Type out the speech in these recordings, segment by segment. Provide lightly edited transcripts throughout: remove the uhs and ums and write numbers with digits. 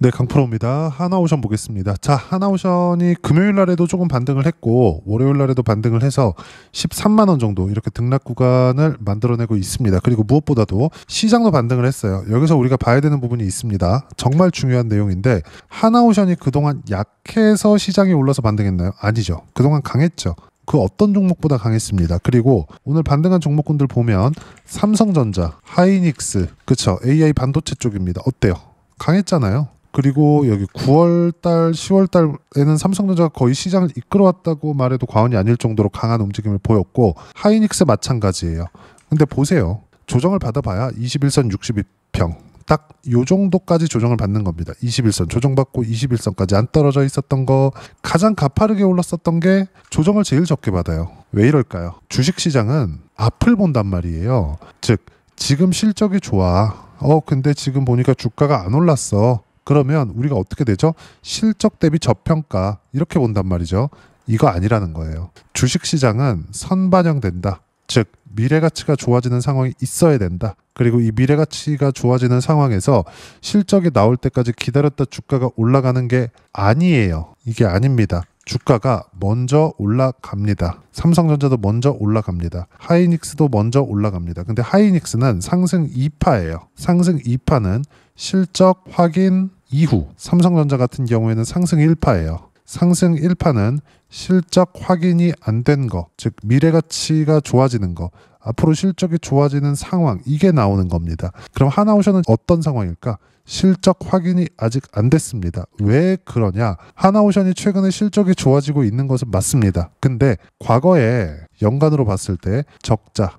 네, 강프로입니다. 하나오션 보겠습니다. 자, 하나오션이 금요일 날에도 조금 반등을 했고 월요일 날에도 반등을 해서 13만 원 정도 이렇게 등락 구간을 만들어내고 있습니다. 그리고 무엇보다도 시장도 반등을 했어요. 여기서 우리가 봐야 되는 부분이 있습니다. 정말 중요한 내용인데 하나오션이 그동안 약해서 시장이 올라서 반등했나요? 아니죠. 그동안 강했죠. 그 어떤 종목보다 강했습니다. 그리고 오늘 반등한 종목군들 보면 삼성전자, 하이닉스, 그쵸? AI 반도체 쪽입니다. 어때요? 강했잖아요. 그리고 여기 9월달, 10월달에는 삼성전자가 거의 시장을 이끌어왔다고 말해도 과언이 아닐 정도로 강한 움직임을 보였고 하이닉스 마찬가지예요. 근데 보세요. 조정을 받아봐야 21선 62평 딱 요 정도까지 조정을 받는 겁니다. 21선 조정받고 21선까지 안 떨어져 있었던 거 가장 가파르게 올랐었던 게 조정을 제일 적게 받아요. 왜 이럴까요? 주식시장은 앞을 본단 말이에요. 즉 지금 실적이 좋아. 근데 지금 보니까 주가가 안 올랐어. 그러면 우리가 어떻게 되죠? 실적 대비 저평가 이렇게 본단 말이죠. 이거 아니라는 거예요. 주식시장은 선반영된다. 즉 미래가치가 좋아지는 상황이 있어야 된다. 그리고 이 미래가치가 좋아지는 상황에서 실적이 나올 때까지 기다렸다 주가가 올라가는 게 아니에요. 이게 아닙니다. 주가가 먼저 올라갑니다. 삼성전자도 먼저 올라갑니다. 하이닉스도 먼저 올라갑니다. 근데 하이닉스는 상승 2파예요. 상승 2파는 실적 확인 이후, 삼성전자 같은 경우에는 상승 1파예요. 상승 1파는 실적 확인이 안 된 거, 즉 미래가치가 좋아지는 거, 앞으로 실적이 좋아지는 상황, 이게 나오는 겁니다. 그럼 하나오션은 어떤 상황일까? 실적 확인이 아직 안 됐습니다. 왜 그러냐? 하나오션이 최근에 실적이 좋아지고 있는 것은 맞습니다. 근데 과거에 연간으로 봤을 때 적자,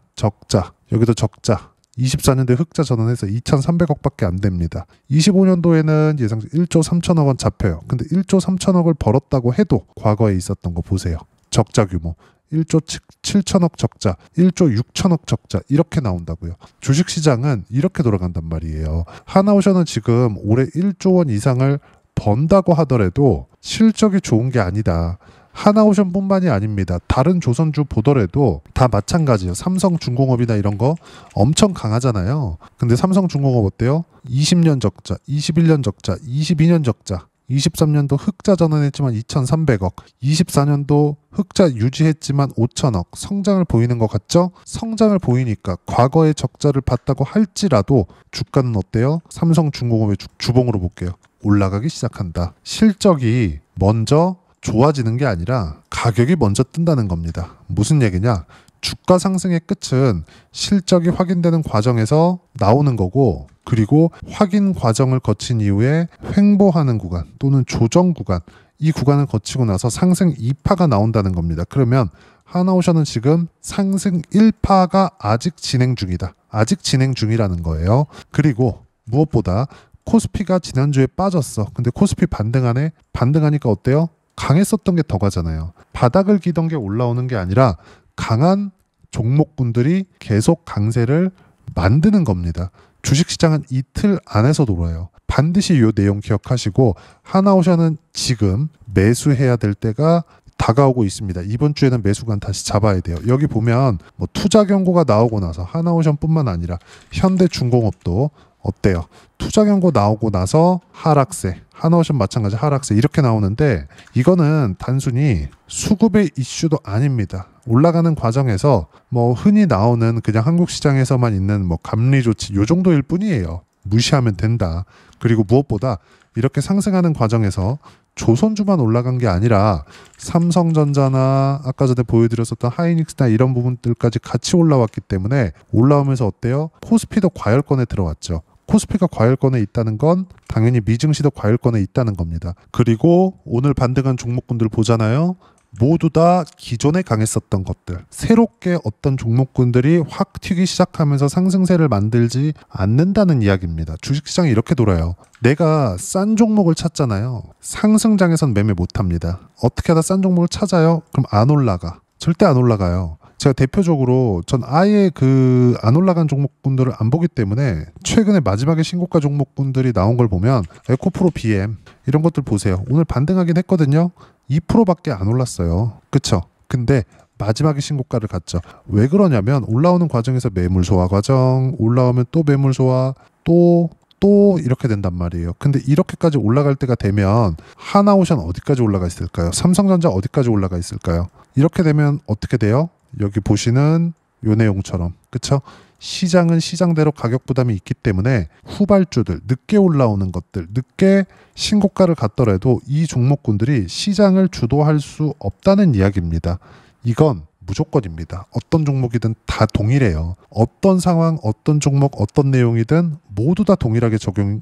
여기도 적자, 24년도에 흑자 전환해서 2,300억밖에 안 됩니다. 25년도에는 예상 1조 3천억 원 잡혀요. 근데 1조 3천억을 벌었다고 해도 과거에 있었던 거 보세요. 적자 규모 1조 7천억 적자, 1조 6천억 적자 이렇게 나온다고요. 주식시장은 이렇게 돌아간단 말이에요. 하나오션은 지금 올해 1조 원 이상을 번다고 하더라도 실적이 좋은 게 아니다. 하나오션뿐만이 아닙니다. 다른 조선주 보더라도 다 마찬가지예요. 삼성중공업이나 이런 거 엄청 강하잖아요. 근데 삼성중공업 어때요? 20년 적자, 21년 적자, 22년 적자, 23년도 흑자 전환했지만 2,300억, 24년도 흑자 유지했지만 5천억, 성장을 보이는 것 같죠? 성장을 보이니까 과거의 적자를 봤다고 할지라도 주가는 어때요? 삼성중공업의 주봉으로 볼게요. 올라가기 시작한다. 실적이 먼저 좋아지는 게 아니라 가격이 먼저 뜬다는 겁니다. 무슨 얘기냐? 주가 상승의 끝은 실적이 확인되는 과정에서 나오는 거고, 그리고 확인 과정을 거친 이후에 횡보하는 구간 또는 조정 구간, 이 구간을 거치고 나서 상승 2파가 나온다는 겁니다. 그러면 하나오션은 지금 상승 1파가 아직 진행 중이다. 아직 진행 중이라는 거예요. 그리고 무엇보다 코스피가 지난주에 빠졌어. 근데 코스피 반등하네? 반등하니까 어때요? 강했었던 게 더 가잖아요. 바닥을 기던 게 올라오는 게 아니라 강한 종목군들이 계속 강세를 만드는 겁니다. 주식시장은 이틀 안에서 돌아요. 반드시 이 내용 기억하시고 하나오션은 지금 매수해야 될 때가 다가오고 있습니다. 이번 주에는 매수관 다시 잡아야 돼요. 여기 보면 뭐 투자 경고가 나오고 나서 하나오션뿐만 아니라 현대중공업도 어때요? 투자 경고 나오고 나서 하락세, 하나오션 마찬가지 하락세 이렇게 나오는데 이거는 단순히 수급의 이슈도 아닙니다. 올라가는 과정에서 뭐 흔히 나오는 그냥 한국 시장에서만 있는 뭐 감리 조치 요 정도일 뿐이에요. 무시하면 된다. 그리고 무엇보다 이렇게 상승하는 과정에서 조선주만 올라간 게 아니라 삼성전자나 아까 전에 보여드렸었던 하이닉스나 이런 부분들까지 같이 올라왔기 때문에 올라오면서 어때요? 코스피도 과열권에 들어왔죠. 코스피가 과열권에 있다는 건 당연히 미증시도 과열권에 있다는 겁니다. 그리고 오늘 반등한 종목군들 보잖아요. 모두 다 기존에 강했었던 것들, 새롭게 어떤 종목군들이 확 튀기 시작하면서 상승세를 만들지 않는다는 이야기입니다. 주식시장이 이렇게 돌아요. 내가 싼 종목을 찾잖아요. 상승장에선 매매 못합니다. 어떻게 하다 싼 종목을 찾아요? 그럼 안 올라가. 절대 안 올라가요. 제가 대표적으로 전 아예 그 안 올라간 종목군들을 안 보기 때문에 최근에 마지막에 신고가 종목군들이 나온 걸 보면 에코프로 BM 이런 것들 보세요. 오늘 반등하긴 했거든요. 2%밖에 안 올랐어요. 그쵸? 근데 마지막에 신고가를 갔죠. 왜 그러냐면 올라오는 과정에서 매물 소화 과정, 올라오면 또 매물 소화, 또 또 이렇게 된단 말이에요. 근데 이렇게까지 올라갈 때가 되면 하나오션 어디까지 올라가 있을까요? 삼성전자 어디까지 올라가 있을까요? 이렇게 되면 어떻게 돼요? 여기 보시는 요 내용처럼, 그쵸? 시장은 시장대로 가격 부담이 있기 때문에 후발주들, 늦게 올라오는 것들, 늦게 신고가를 갔더라도 이 종목군들이 시장을 주도할 수 없다는 이야기입니다. 이건 무조건입니다. 어떤 종목이든 다 동일해요. 어떤 상황, 어떤 종목, 어떤 내용이든 모두 다 동일하게 적용이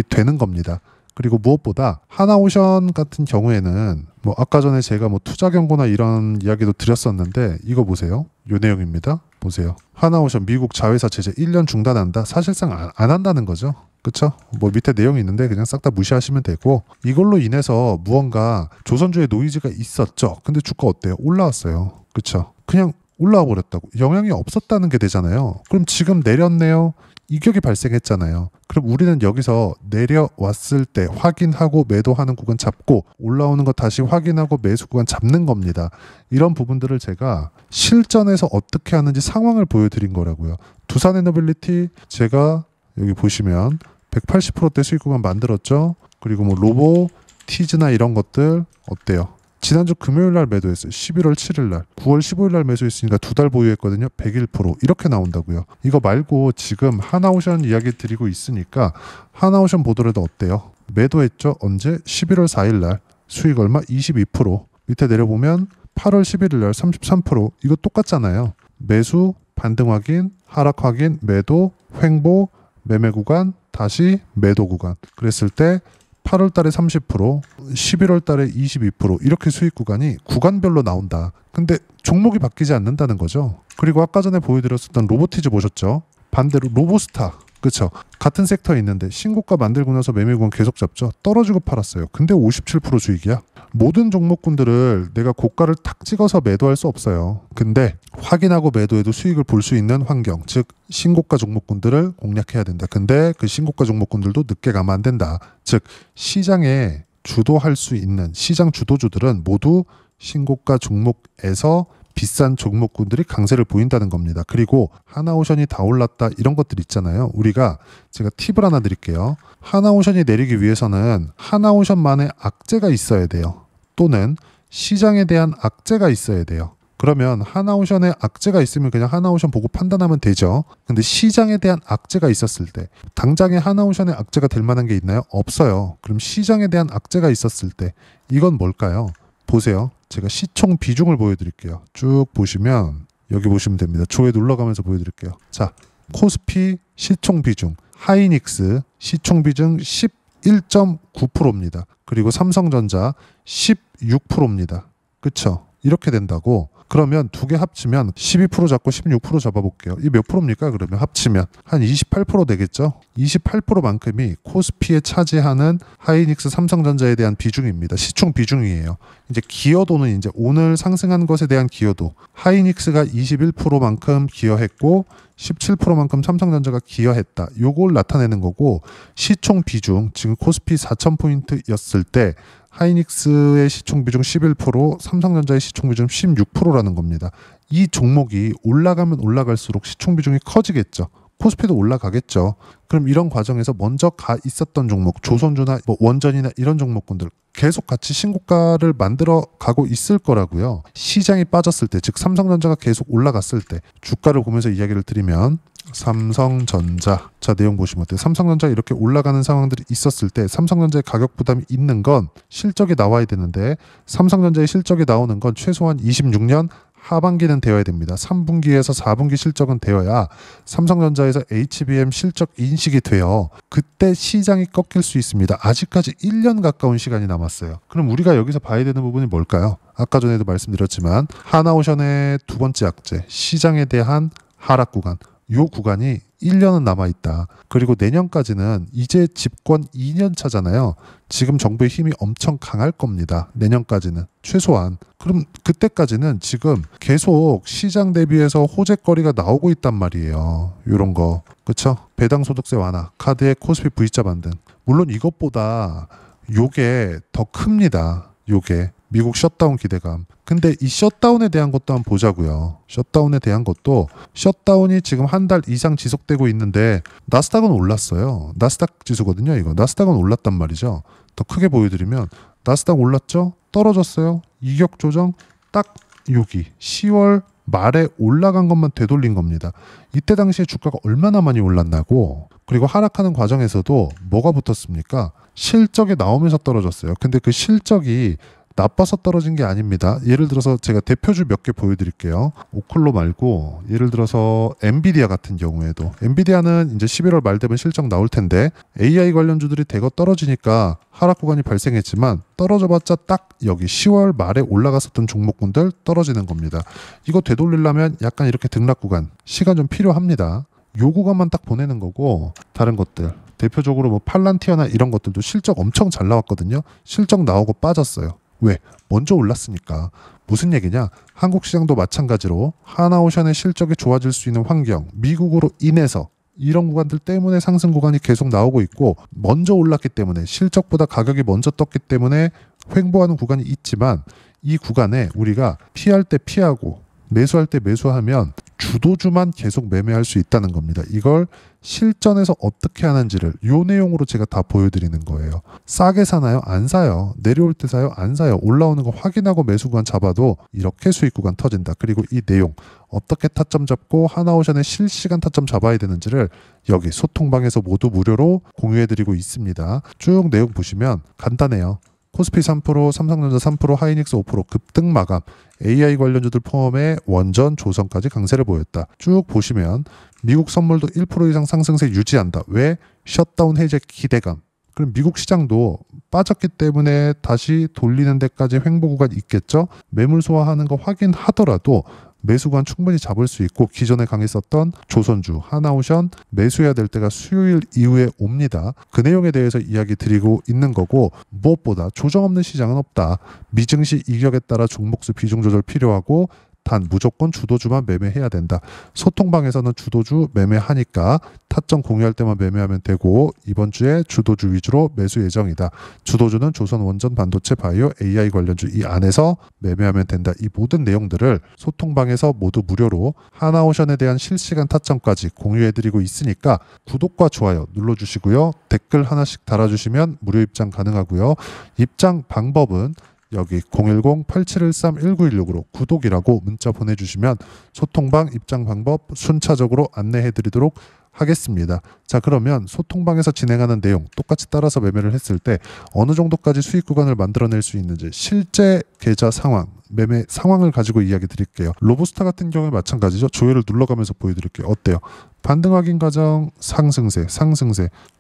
되는 겁니다. 그리고 무엇보다 하나오션 같은 경우에는 뭐 아까 전에 제가 뭐 투자 경고나 이런 이야기도 드렸었는데 이거 보세요. 요 내용입니다. 보세요. 하나오션 미국 자회사 제재 1년 중단한다. 사실상 안 한다는 거죠. 그쵸? 뭐 밑에 내용이 있는데 그냥 싹 다 무시하시면 되고, 이걸로 인해서 무언가 조선주의 노이즈가 있었죠. 근데 주가 어때요? 올라왔어요. 그쵸? 그냥 올라와 버렸다고. 영향이 없었다는 게 되잖아요. 그럼 지금 내렸네요. 이격이 발생했잖아요. 그럼 우리는 여기서 내려왔을 때 확인하고 매도하는 구간 잡고 올라오는 거 다시 확인하고 매수 구간 잡는 겁니다. 이런 부분들을 제가 실전에서 어떻게 하는지 상황을 보여드린 거라고요. 두산에너빌리티 제가 여기 보시면 180%대 수익 구간 만들었죠. 그리고 뭐 로보, 티즈나 이런 것들 어때요? 지난주 금요일 날 매도했어요. 11월 7일 날. 9월 15일 날 매수했으니까 2달 보유했거든요. 101% 이렇게 나온다고요. 이거 말고 지금 하나오션 이야기 드리고 있으니까 하나오션 보더라도 어때요? 매도했죠. 언제? 11월 4일 날. 수익 얼마? 22%. 밑에 내려보면 8월 11일 날 33%. 이거 똑같잖아요. 매수, 반등 확인, 하락 확인, 매도, 횡보, 매매 구간, 다시 매도 구간. 그랬을 때 8월 달에 30%, 11월 달에 22% 이렇게 수익 구간이 구간별로 나온다. 근데 종목이 바뀌지 않는다는 거죠. 그리고 아까 전에 보여드렸었던 로보티즈 보셨죠? 반대로 로보스타, 그렇죠? 같은 섹터에 있는데 신고가 만들고 나서 매매 구간 계속 잡죠. 떨어지고 팔았어요. 근데 57% 수익이야. 모든 종목군들을 내가 고가를 탁 찍어서 매도할 수 없어요. 근데 확인하고 매도해도 수익을 볼 수 있는 환경, 즉 신고가 종목군들을 공략해야 된다. 근데 그 신고가 종목군들도 늦게 가면 안 된다. 즉 시장에 주도할 수 있는 시장 주도주들은 모두 신고가 종목에서 비싼 종목군들이 강세를 보인다는 겁니다. 그리고 하나오션이 다 올랐다 이런 것들 있잖아요. 우리가 제가 팁을 하나 드릴게요. 하나오션이 내리기 위해서는 하나오션만의 악재가 있어야 돼요. 또는 시장에 대한 악재가 있어야 돼요. 그러면 하나오션에 악재가 있으면 그냥 하나오션 보고 판단하면 되죠. 근데 시장에 대한 악재가 있었을 때 당장에 하나오션에 악재가 될 만한 게 있나요? 없어요. 그럼 시장에 대한 악재가 있었을 때 이건 뭘까요? 보세요. 제가 시총 비중을 보여드릴게요. 쭉 보시면 여기 보시면 됩니다. 조회 눌러가면서 보여드릴게요. 자, 코스피 시총 비중, 하이닉스 시총 비중 11.9%입니다. 그리고 삼성전자 16%입니다. 그쵸? 이렇게 된다고. 그러면 두 개 합치면 12% 잡고 16% 잡아볼게요. 이 몇 프로입니까? 그러면 합치면 한 28% 되겠죠? 28%만큼이 코스피에 차지하는 하이닉스 삼성전자에 대한 비중입니다. 시총 비중이에요. 이제 기여도는 이제 오늘 상승한 것에 대한 기여도. 하이닉스가 21%만큼 기여했고 17%만큼 삼성전자가 기여했다. 요걸 나타내는 거고, 시총 비중, 지금 코스피 4,000포인트였을 때 하이닉스의 시총 비중 11%, 삼성전자의 시총 비중 16%라는 겁니다. 이 종목이 올라가면 올라갈수록 시총 비중이 커지겠죠. 코스피도 올라가겠죠. 그럼 이런 과정에서 먼저 가 있었던 종목, 조선주나 뭐 원전이나 이런 종목군들 계속 같이 신고가를 만들어 가고 있을 거라고요. 시장이 빠졌을 때, 즉 삼성전자가 계속 올라갔을 때 주가를 보면서 이야기를 드리면, 삼성전자, 자 내용 보시면 어때요? 삼성전자 이렇게 올라가는 상황들이 있었을 때 삼성전자의 가격 부담이 있는 건 실적이 나와야 되는데, 삼성전자의 실적이 나오는 건 최소한 26년 하반기는 되어야 됩니다. 3분기에서 4분기 실적은 되어야 삼성전자에서 HBM 실적 인식이 되어 그때 시장이 꺾일 수 있습니다. 아직까지 1년 가까운 시간이 남았어요. 그럼 우리가 여기서 봐야 되는 부분이 뭘까요? 아까 전에도 말씀드렸지만 하나오션의 두 번째 악재, 시장에 대한 하락 구간. 요 구간이 1년은 남아있다. 그리고 내년까지는 이제 집권 2년 차잖아요. 지금 정부의 힘이 엄청 강할 겁니다. 내년까지는 최소한. 그럼 그때까지는 지금 계속 시장 대비해서 호재거리가 나오고 있단 말이에요. 요런 거. 그쵸? 배당소득세 완화, 카드의 코스피 V자 반등. 물론 이것보다 요게 더 큽니다. 요게 미국 셧다운 기대감. 근데 이 셧다운에 대한 것도 한번 보자고요. 셧다운에 대한 것도 셧다운이 지금 한 달 이상 지속되고 있는데 나스닥은 올랐어요. 나스닥 지수거든요. 이거 나스닥은 올랐단 말이죠. 더 크게 보여드리면 나스닥 올랐죠? 떨어졌어요. 이격 조정 딱 여기 10월 말에 올라간 것만 되돌린 겁니다. 이때 당시에 주가가 얼마나 많이 올랐나고, 그리고 하락하는 과정에서도 뭐가 붙었습니까? 실적이 나오면서 떨어졌어요. 근데 그 실적이 나빠서 떨어진 게 아닙니다. 예를 들어서 제가 대표주 몇 개 보여드릴게요. 오클로 말고 예를 들어서 엔비디아 같은 경우에도, 엔비디아는 이제 11월 말 되면 실적 나올 텐데 AI 관련주들이 대거 떨어지니까 하락 구간이 발생했지만 떨어져봤자 딱 여기 10월 말에 올라갔었던 종목군들 떨어지는 겁니다. 이거 되돌리려면 약간 이렇게 등락 구간 시간 좀 필요합니다. 요 구간만 딱 보내는 거고, 다른 것들 대표적으로 뭐 팔란티어나 이런 것들도 실적 엄청 잘 나왔거든요. 실적 나오고 빠졌어요. 왜? 먼저 올랐으니까. 무슨 얘기냐? 한국 시장도 마찬가지로 하나오션의 실적이 좋아질 수 있는 환경, 미국으로 인해서 이런 구간들 때문에 상승 구간이 계속 나오고 있고, 먼저 올랐기 때문에 실적보다 가격이 먼저 떴기 때문에 횡보하는 구간이 있지만, 이 구간에 우리가 피할 때 피하고 매수할 때 매수하면 주도주만 계속 매매할 수 있다는 겁니다. 이걸 실전에서 어떻게 하는지를 요 내용으로 제가 다 보여드리는 거예요. 싸게 사나요? 안 사요. 내려올 때 사요? 안 사요. 올라오는 거 확인하고 매수 구간 잡아도 이렇게 수익 구간 터진다. 그리고 이 내용 어떻게 타점 잡고 하나오션의 실시간 타점 잡아야 되는지를 여기 소통방에서 모두 무료로 공유해드리고 있습니다. 쭉 내용 보시면 간단해요. 코스피 3%, 삼성전자 3%, 하이닉스 5% 급등 마감, AI 관련주들 포함해 원전, 조선까지 강세를 보였다. 쭉 보시면 미국 선물도 1% 이상 상승세 유지한다. 왜? 셧다운 해제 기대감. 그럼 미국 시장도 빠졌기 때문에 다시 돌리는 데까지 횡보 구간 있겠죠? 매물 소화하는 거 확인하더라도 매수 구간 충분히 잡을 수 있고, 기존에 강했었던 조선주, 하나오션 매수해야 될 때가 수요일 이후에 옵니다. 그 내용에 대해서 이야기 드리고 있는 거고, 무엇보다 조정 없는 시장은 없다. 미증시 이격에 따라 종목수 비중 조절 필요하고, 단 무조건 주도주만 매매해야 된다. 소통방에서는 주도주 매매하니까 타점 공유할 때만 매매하면 되고, 이번 주에 주도주 위주로 매수 예정이다. 주도주는 조선 원전, 반도체, 바이오, AI 관련주 이 안에서 매매하면 된다. 이 모든 내용들을 소통방에서 모두 무료로 하나오션에 대한 실시간 타점까지 공유해드리고 있으니까 구독과 좋아요 눌러주시고요. 댓글 하나씩 달아주시면 무료 입장 가능하고요. 입장 방법은 여기 010-8713-1916으로 구독이라고 문자 보내주시면 소통방 입장 방법 순차적으로 안내해드리도록 하겠습니다. 자, 그러면 소통방에서 진행하는 내용 똑같이 따라서 매매를 했을 때 어느 정도까지 수익 구간을 만들어낼 수 있는지 실제 계좌 상황, 매매 상황을 가지고 이야기 드릴게요. 로부스타 같은 경우에 마찬가지죠. 조회를 눌러가면서 보여드릴게요. 어때요? 반등 확인 과정 상승세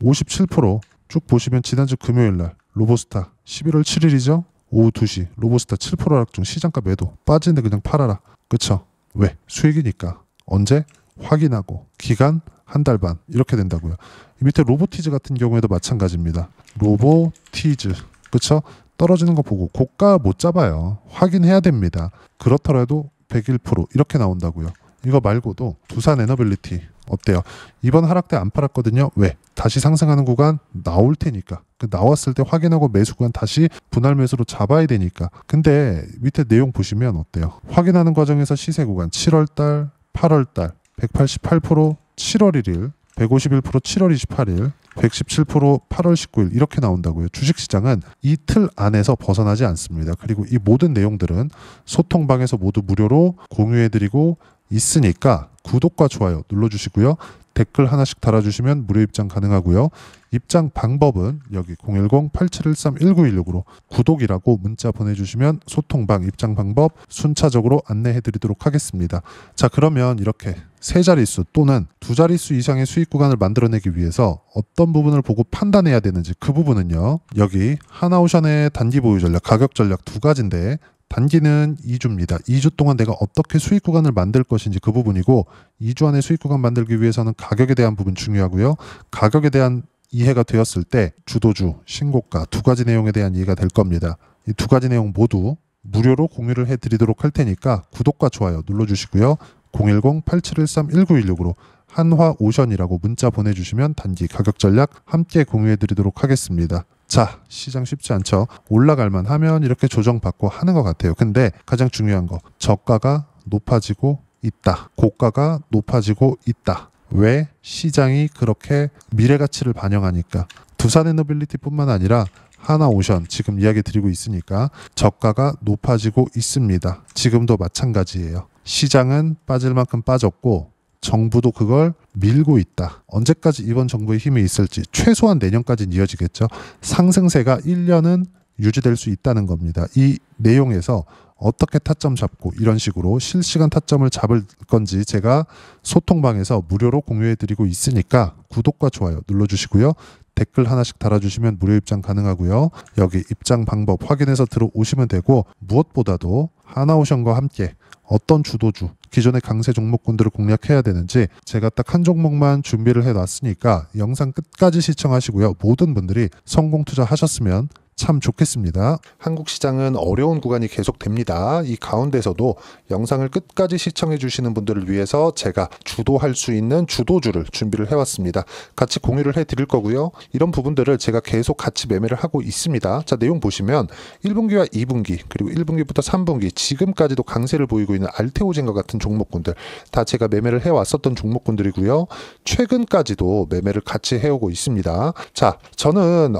57%쭉 보시면 지난주 금요일날 로부스타 11월 7일이죠. 오후 2시 로부스타 7% 하락 중 시장가 매도, 빠지는데 그냥 팔아라. 그쵸? 왜? 수익이니까. 언제? 확인하고 기간 한 달 반 이렇게 된다고요. 이 밑에 로보티즈 같은 경우에도 마찬가지입니다. 로보티즈, 그쵸? 떨어지는 거 보고 고가 못 잡아요. 확인해야 됩니다. 그렇더라도 101% 이렇게 나온다고요. 이거 말고도 두산 에너빌리티 어때요? 이번 하락 때 안 팔았거든요. 왜? 다시 상승하는 구간 나올 테니까. 그 나왔을 때 확인하고 매수 구간 다시 분할 매수로 잡아야 되니까. 근데 밑에 내용 보시면 어때요? 확인하는 과정에서 시세 구간 7월달, 8월달 188% 7월 1일, 151% 7월 28일, 117% 8월 19일 이렇게 나온다고요. 주식시장은 이 틀 안에서 벗어나지 않습니다. 그리고 이 모든 내용들은 소통방에서 모두 무료로 공유해드리고 있으니까 구독과 좋아요 눌러주시고요. 댓글 하나씩 달아주시면 무료 입장 가능하고요. 입장 방법은 여기 010-8713-1916으로 구독이라고 문자 보내주시면 소통방 입장 방법 순차적으로 안내해드리도록 하겠습니다. 자, 그러면 이렇게 세 자릿수 또는 두 자릿수 이상의 수익 구간을 만들어내기 위해서 어떤 부분을 보고 판단해야 되는지, 그 부분은요. 여기 하나오션의 단기 보유 전략, 가격 전략 두 가지인데 단기는 2주입니다. 2주 동안 내가 어떻게 수익 구간을 만들 것인지 그 부분이고, 2주 안에 수익 구간 만들기 위해서는 가격에 대한 부분 중요하고요. 가격에 대한 이해가 되었을 때 주도주, 신고가 두 가지 내용에 대한 이해가 될 겁니다. 이 두 가지 내용 모두 무료로 공유를 해드리도록 할 테니까 구독과 좋아요 눌러주시고요. 010-8713-1916으로 한화오션이라고 문자 보내주시면 단기 가격 전략 함께 공유해드리도록 하겠습니다. 자, 시장 쉽지 않죠. 올라갈만 하면 이렇게 조정받고 하는 것 같아요. 근데 가장 중요한 거, 저가가 높아지고 있다. 고가가 높아지고 있다. 왜? 시장이 그렇게 미래 가치를 반영하니까. 두산에너빌리티뿐만 아니라 하나오션 지금 이야기 드리고 있으니까 저가가 높아지고 있습니다. 지금도 마찬가지예요. 시장은 빠질 만큼 빠졌고 정부도 그걸 밀고 있다. 언제까지 이번 정부의 힘이 있을지 최소한 내년까지는 이어지겠죠. 상승세가 1년은 유지될 수 있다는 겁니다. 이 내용에서 어떻게 타점 잡고 이런 식으로 실시간 타점을 잡을 건지 제가 소통방에서 무료로 공유해 드리고 있으니까 구독과 좋아요 눌러주시고요. 댓글 하나씩 달아주시면 무료 입장 가능하고요. 여기 입장 방법 확인해서 들어오시면 되고, 무엇보다도 하나오션과 함께 어떤 주도주, 기존의 강세 종목군들을 공략해야 되는지 제가 딱 한 종목만 준비를 해놨으니까 영상 끝까지 시청하시고요. 모든 분들이 성공 투자하셨으면 참 좋겠습니다. 한국 시장은 어려운 구간이 계속됩니다. 이 가운데서도 영상을 끝까지 시청해 주시는 분들을 위해서 제가 주도할 수 있는 주도주를 준비를 해왔습니다. 같이 공유를 해드릴 거고요. 이런 부분들을 제가 계속 같이 매매를 하고 있습니다. 자, 내용 보시면 1분기와 2분기 그리고 1분기부터 3분기 지금까지도 강세를 보이고 있는 알테오젠과 같은 종목군들 다 제가 매매를 해왔었던 종목군들이고요. 최근까지도 매매를 같이 해오고 있습니다. 자, 저는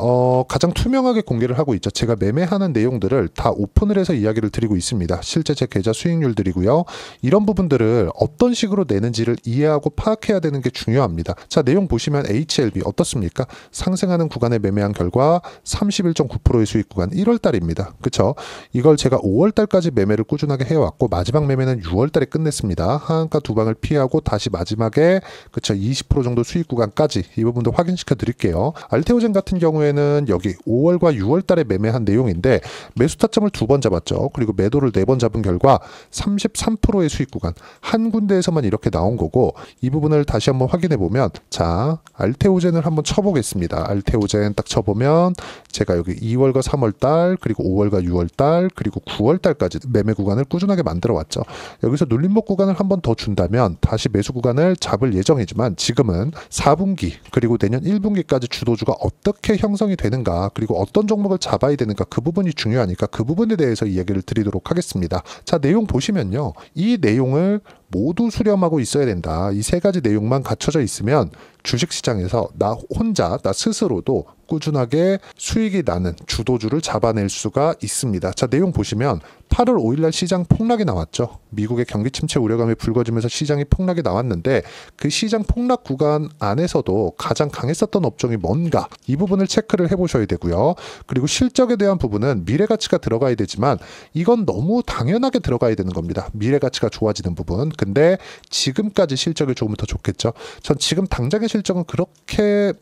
가장 투명하게 공개를 하고 있죠. 제가 매매하는 내용들을 다 오픈을 해서 이야기를 드리고 있습니다. 실제 제 계좌 수익률들이고요. 이런 부분들을 어떤 식으로 내는지를 이해하고 파악해야 되는 게 중요합니다. 자, 내용 보시면 HLB 어떻습니까? 상승하는 구간에 매매한 결과 31.9%의 수익 구간 1월 달입니다. 그쵸? 이걸 제가 5월 달까지 매매를 꾸준하게 해왔고 마지막 매매는 6월 달에 끝냈습니다. 하한가 두 방을 피하고 다시 마지막에 그쵸 20% 정도 수익 구간까지 이 부분도 확인시켜 드릴게요. 알테오젠 같은 경우에는 여기 5월과 6월 달에 매매한 내용인데 매수 타점을 2번 잡았죠. 그리고 매도를 4번 잡은 결과 33%의 수익 구간 한 군데에서만 이렇게 나온 거고, 이 부분을 다시 한번 확인해 보면, 자, 알테오젠을 한번 쳐보겠습니다. 알테오젠 딱 쳐보면 제가 여기 2월과 3월 달 그리고 5월과 6월 달 그리고 9월 달까지 매매 구간을 꾸준하게 만들어 왔죠. 여기서 눌림목 구간을 한번 더 준다면 다시 매수 구간을 잡을 예정이지만, 지금은 4분기 그리고 내년 1분기까지 주도주가 어떻게 형성이 되는가, 그리고 어떤 종목을 잡아야 되는가, 그 부분이 중요하니까 그 부분에 대해서 이야기를 드리도록 하겠습니다. 자, 내용 보시면요. 이 내용을 모두 수렴하고 있어야 된다. 이 세 가지 내용만 갖춰져 있으면 주식시장에서 나 혼자, 나 스스로도 꾸준하게 수익이 나는 주도주를 잡아낼 수가 있습니다. 자, 내용 보시면 8월 5일날 시장 폭락이 나왔죠. 미국의 경기 침체 우려감이 불거지면서 시장이 폭락이 나왔는데, 그 시장 폭락 구간 안에서도 가장 강했었던 업종이 뭔가, 이 부분을 체크를 해보셔야 되고요. 그리고 실적에 대한 부분은 미래 가치가 들어가야 되지만 이건 너무 당연하게 들어가야 되는 겁니다. 미래 가치가 좋아지는 부분. 근데 지금까지 실적이 조금 더 좋겠죠. 전 지금 당장의 실적은 그렇게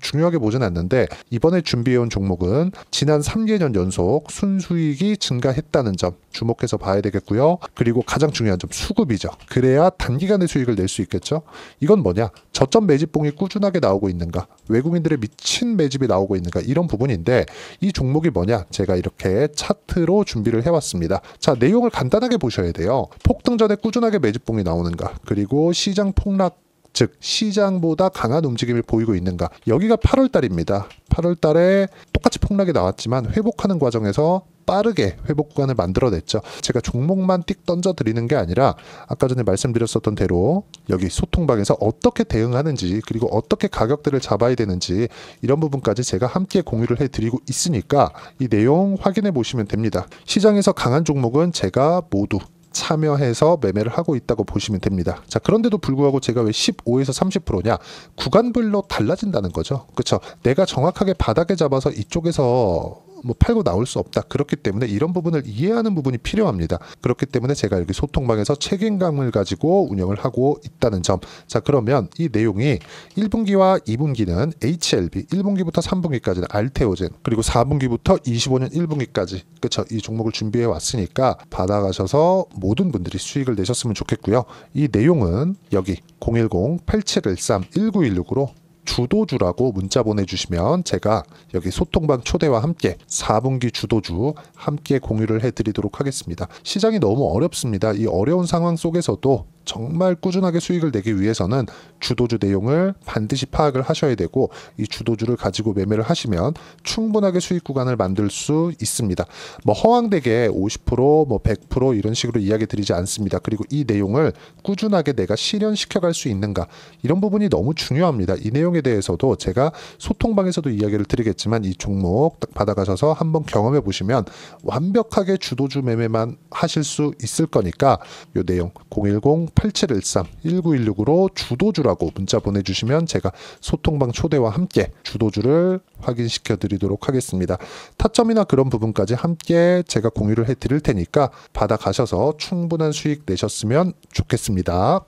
중요하게 보진 않는데, 이번에 준비해온 종목은 지난 3개년 연속 순수익이 증가했다는 점 주목해서 봐야 되겠고요. 그리고 가장 중요한 점, 수급이죠. 그래야 단기간에 수익을 낼 수 있겠죠. 이건 뭐냐? 저점 매집봉이 꾸준하게 나오고 있는가, 외국인들의 미친 매집이 나오고 있는가, 이런 부분인데, 이 종목이 뭐냐? 제가 이렇게 차트로 준비를 해왔습니다. 자, 내용을 간단하게 보셔야 돼요. 폭등 전에 꾸준하게 매집봉이 나오는가, 그리고 시장 폭락, 즉 시장보다 강한 움직임을 보이고 있는가. 여기가 8월 달입니다. 8월 달에 똑같이 폭락이 나왔지만 회복하는 과정에서 빠르게 회복 구간을 만들어냈죠. 제가 종목만 띡 던져드리는 게 아니라 아까 전에 말씀드렸었던 대로 여기 소통방에서 어떻게 대응하는지, 그리고 어떻게 가격대를 잡아야 되는지, 이런 부분까지 제가 함께 공유를 해드리고 있으니까 이 내용 확인해 보시면 됩니다. 시장에서 강한 종목은 제가 모두 참여해서 매매를 하고 있다고 보시면 됩니다. 자, 그런데도 불구하고 제가 왜 15에서 30%냐? 구간별로 달라진다는 거죠. 그렇죠? 내가 정확하게 바닥에 잡아서 이쪽에서 팔고 나올 수 없다. 그렇기 때문에 이런 부분을 이해하는 부분이 필요합니다. 그렇기 때문에 제가 여기 소통방에서 책임감을 가지고 운영을 하고 있다는 점. 자, 그러면 이 내용이 1분기와 2분기는 HLB, 1분기부터 3분기까지는 알테오젠, 그리고 4분기부터 25년 1분기까지, 그렇죠? 이 종목을 준비해 왔으니까 받아가셔서 모든 분들이 수익을 내셨으면 좋겠고요. 이 내용은 여기 010-8713-1916으로 주도주라고 문자 보내주시면 제가 여기 소통방 초대와 함께 4분기 주도주 함께 공유를 해드리도록 하겠습니다. 시장이 너무 어렵습니다. 이 어려운 상황 속에서도 정말 꾸준하게 수익을 내기 위해서는 주도주 내용을 반드시 파악을 하셔야 되고, 이 주도주를 가지고 매매를 하시면 충분하게 수익 구간을 만들 수 있습니다. 뭐 허황되게 50%, 뭐 100% 이런 식으로 이야기 드리지 않습니다. 그리고 이 내용을 꾸준하게 내가 실현시켜 갈 수 있는가, 이런 부분이 너무 중요합니다. 이 내용에 대해서도 제가 소통방에서도 이야기를 드리겠지만, 이 종목 딱 받아가셔서 한번 경험해 보시면 완벽하게 주도주 매매만 하실 수 있을 거니까, 이 내용 010-8713-1916으로 주도주라고 문자 보내주시면 제가 소통방 초대와 함께 주도주를 확인시켜 드리도록 하겠습니다. 타점이나 그런 부분까지 함께 제가 공유를 해 드릴 테니까 받아가셔서 충분한 수익 내셨으면 좋겠습니다.